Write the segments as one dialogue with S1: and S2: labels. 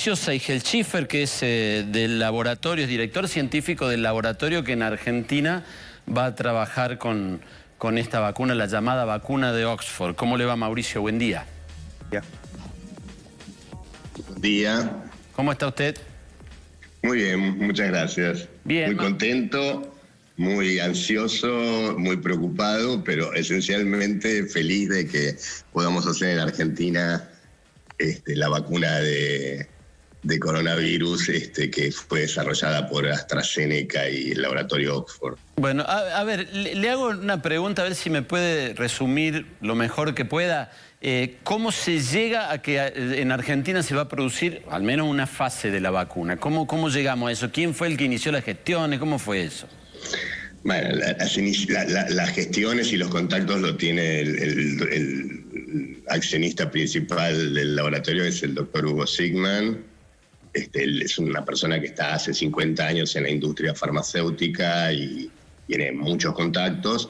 S1: Mauricio Seigelschiffer, que es del laboratorio, es director científico del laboratorio que en Argentina va a trabajar con esta vacuna, la llamada vacuna de Oxford. ¿Cómo le va, Mauricio? Buen día.
S2: Buen día.
S1: ¿Cómo está usted?
S2: Muy bien, muchas gracias.
S1: Bien.
S2: Muy contento, muy ansioso, muy preocupado, pero esencialmente feliz de que podamos hacer en Argentina la vacuna de coronavirus que fue desarrollada por AstraZeneca y el laboratorio Oxford.
S1: Bueno, a ver, le hago una pregunta, a ver si me puede resumir lo mejor que pueda. ¿Cómo se llega a que en Argentina se va a producir al menos una fase de la vacuna? ¿Cómo llegamos a eso? ¿Quién fue el que inició las gestiones? ¿Cómo fue eso?
S2: Bueno, las gestiones y los contactos lo tiene el accionista principal del laboratorio, es el doctor Hugo Sigman. Él es una persona que está hace 50 años en la industria farmacéutica y tiene muchos contactos.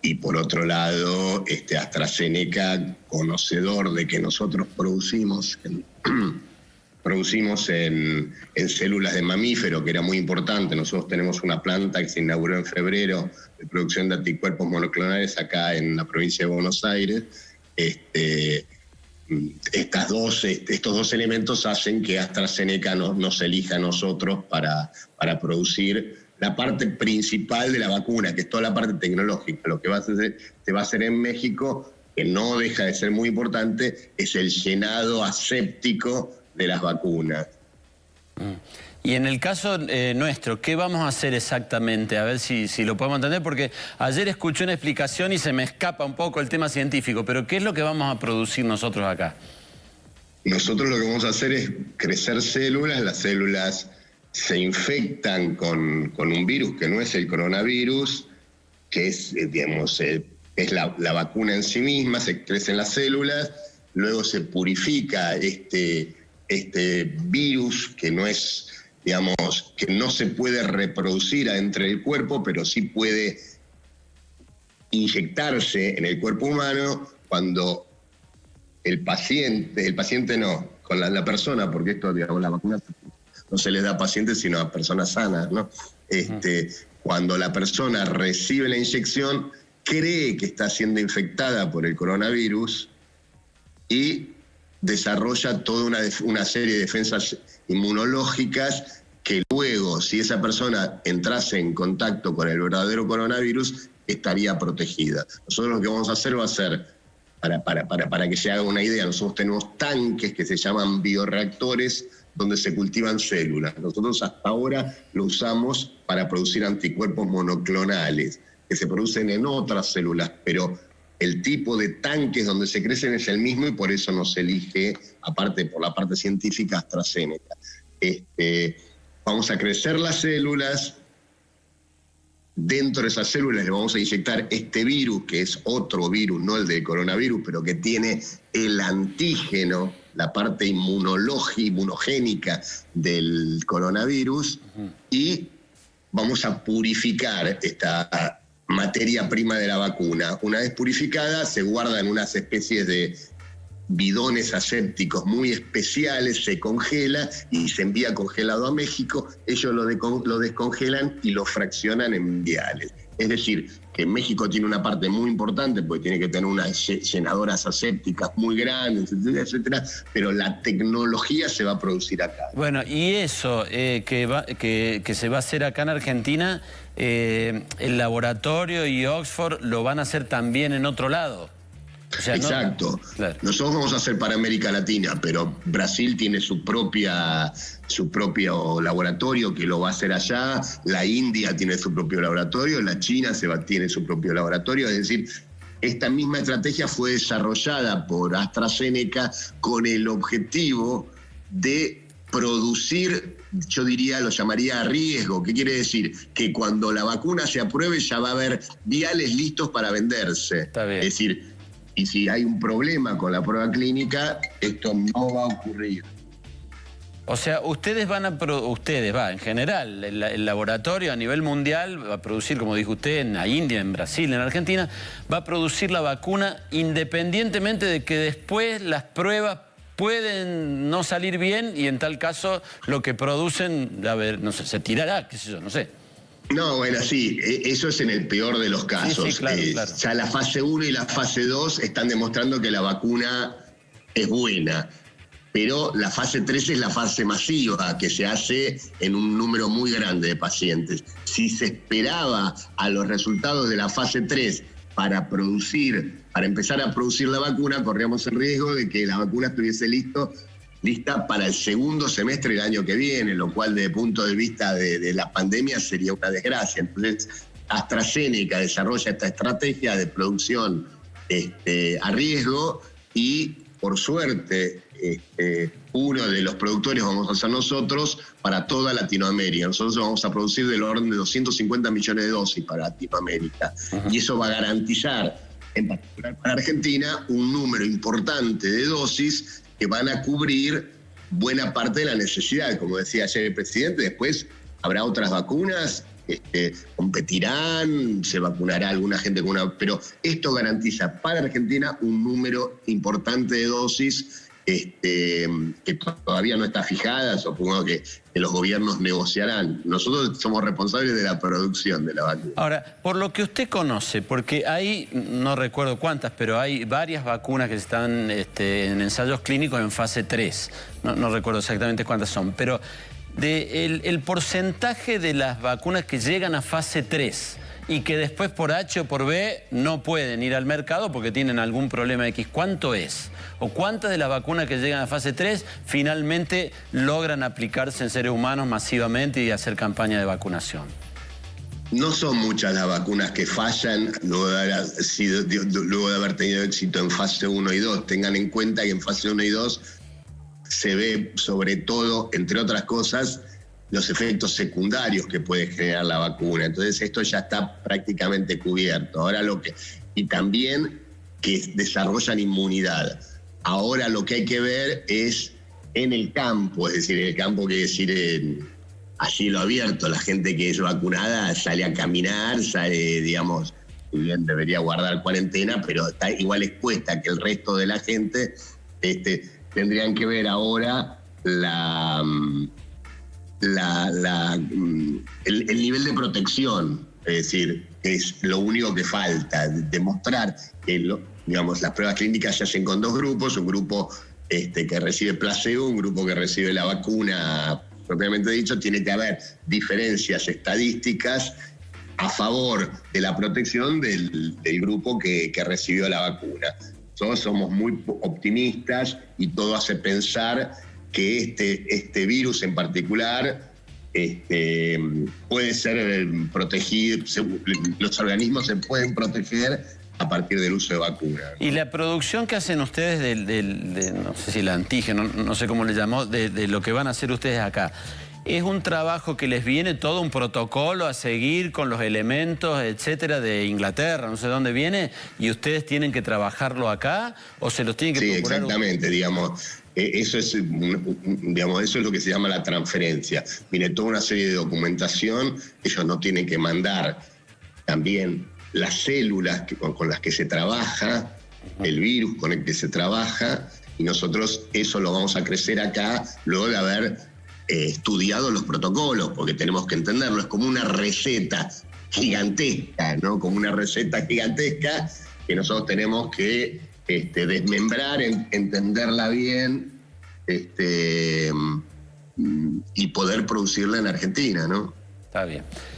S2: Y por otro lado, AstraZeneca, conocedor de que nosotros producimos en células de mamífero, que era muy importante. Nosotros tenemos una planta que se inauguró en febrero de producción de anticuerpos monoclonales acá en la provincia de Buenos Aires. Estos dos elementos hacen que AstraZeneca nos elija a nosotros para producir la parte principal de la vacuna, que es toda la parte tecnológica. Lo que se va a hacer en México, que no deja de ser muy importante, es el llenado aséptico de las vacunas.
S1: Y en el caso nuestro, ¿qué vamos a hacer exactamente? A ver si lo podemos entender, porque ayer escuché una explicación y se me escapa un poco el tema científico, pero ¿qué es lo que vamos a producir nosotros acá?
S2: Nosotros lo que vamos a hacer es crecer células. Las células se infectan con un virus que no es el coronavirus, que es, digamos, es la vacuna en sí misma. Se crecen las células, luego se purifica este virus que no es, digamos, que no se puede reproducir adentro del cuerpo, pero sí puede inyectarse en el cuerpo humano cuando el paciente no, con la persona, porque esto, digamos, la vacuna no se les da a pacientes sino a personas sanas, ¿no? Cuando la persona recibe la inyección, cree que está siendo infectada por el coronavirus y desarrolla toda una serie de defensas inmunológicas que luego, si esa persona entrase en contacto con el verdadero coronavirus, estaría protegida. Nosotros lo que vamos a hacer va a ser, para que se haga una idea, nosotros tenemos tanques que se llaman bioreactores donde se cultivan células. Nosotros hasta ahora lo usamos para producir anticuerpos monoclonales, que se producen en otras células, pero el tipo de tanques donde se crecen es el mismo y por eso nos elige, aparte por la parte científica, AstraZeneca. Vamos a crecer las células. Dentro de esas células le vamos a inyectar este virus, que es otro virus, no el del coronavirus, pero que tiene el antígeno, la parte inmunogénica del coronavirus, y vamos a purificar esta materia prima de la vacuna. Una vez purificada, se guarda en unas especies de bidones asépticos muy especiales, se congela y se envía congelado a México. Ellos lo descongelan y lo fraccionan en viales. Es decir, que México tiene una parte muy importante porque tiene que tener unas llenadoras asépticas muy grandes, etcétera, etcétera, pero la tecnología se va a producir acá.
S1: Bueno, y eso que se va a hacer acá en Argentina, el laboratorio y Oxford lo van a hacer también en otro lado. O sea,
S2: exacto.
S1: ¿no? Claro.
S2: Nosotros vamos a hacer para América Latina, pero Brasil tiene su propio laboratorio que lo va a hacer allá, la India tiene su propio laboratorio, la China tiene su propio laboratorio. Es decir, esta misma estrategia fue desarrollada por AstraZeneca con el objetivo de producir, yo diría, lo llamaría a riesgo. ¿Qué quiere decir? Que cuando la vacuna se apruebe ya va a haber viales listos para venderse.
S1: Está bien.
S2: Es decir, y si hay un problema con la prueba clínica, esto no va a ocurrir.
S1: O sea, en general, el laboratorio a nivel mundial va a producir, como dijo usted, en la India, en Brasil, en Argentina, va a producir la vacuna independientemente de que después las pruebas pueden no salir bien y en tal caso lo que producen, a ver, no sé, se tirará, qué sé yo, no sé.
S2: No, bueno, sí, eso es en el peor de los casos.
S1: Sí, claro, claro.
S2: Ya la fase 1 y la fase 2 están demostrando que la vacuna es buena, pero la fase 3 es la fase masiva, que se hace en un número muy grande de pacientes. Si se esperaba a los resultados de la fase 3 para empezar a producir la vacuna, corríamos el riesgo de que la vacuna estuviese lista para el segundo semestre del año que viene, lo cual desde el punto de vista de la pandemia sería una desgracia. Entonces, AstraZeneca desarrolla esta estrategia de producción a riesgo y, por suerte, uno de los productores vamos a ser nosotros para toda Latinoamérica. Nosotros vamos a producir del orden de 250 millones de dosis para Latinoamérica. Y eso va a garantizar, en particular para Argentina, un número importante de dosis que van a cubrir buena parte de la necesidad. Como decía ayer el presidente, después habrá otras vacunas, competirán, se vacunará alguna gente con una... Pero esto garantiza para Argentina un número importante de dosis que todavía no está fijada, supongo que los gobiernos negociarán. Nosotros somos responsables de la producción de la vacuna.
S1: Ahora, por lo que usted conoce, porque hay, no recuerdo cuántas, pero hay varias vacunas que están en ensayos clínicos en fase 3. No recuerdo exactamente cuántas son, pero el porcentaje de las vacunas que llegan a fase 3 y que después por H o por B no pueden ir al mercado porque tienen algún problema X, ¿cuánto es? ¿O cuántas de las vacunas que llegan a fase 3 finalmente logran aplicarse en seres humanos masivamente y hacer campaña de vacunación?
S2: No son muchas las vacunas que fallan luego de haber tenido éxito en fase 1 y 2. Tengan en cuenta que en fase 1 y 2 se ve sobre todo, entre otras cosas, los efectos secundarios que puede generar la vacuna. Entonces esto ya está prácticamente cubierto. Ahora y también que desarrollan inmunidad. Ahora lo que hay que ver es en el campo, es decir, en el campo quiere decir a cielo abierto. La gente que es vacunada sale a caminar, sale, digamos, si bien debería guardar cuarentena, pero está igual expuesta que el resto de la gente. Tendrían que ver ahora el nivel de protección, es decir, es lo único que falta, demostrar que las pruebas clínicas se hacen con dos grupos, un grupo que recibe placebo, un grupo que recibe la vacuna propiamente dicho. Tiene que haber diferencias estadísticas a favor de la protección del grupo que recibió la vacuna. Nosotros somos muy optimistas y todo hace pensar que este virus en particular puede ser protegido, los organismos se pueden proteger a partir del uso de vacunas.
S1: Y la producción que hacen ustedes no sé si el antígeno, no sé cómo le llamó, de lo que van a hacer ustedes acá, ¿es un trabajo que les viene todo un protocolo a seguir con los elementos, etcétera, de Inglaterra, no sé dónde viene, y ustedes tienen que trabajarlo acá o se los tienen que procurar?
S2: Sí, exactamente, digamos. Eso es lo que se llama la transferencia. Viene toda una serie de documentación. Ellos no tienen que mandar también las células con las que se trabaja, el virus con el que se trabaja, y nosotros eso lo vamos a crecer acá luego de haber estudiado los protocolos, porque tenemos que entenderlo. Es como una receta gigantesca, ¿no? Como una receta gigantesca que nosotros tenemos que desmembrar, entenderla bien y poder producirla en Argentina, ¿no?
S1: Está bien.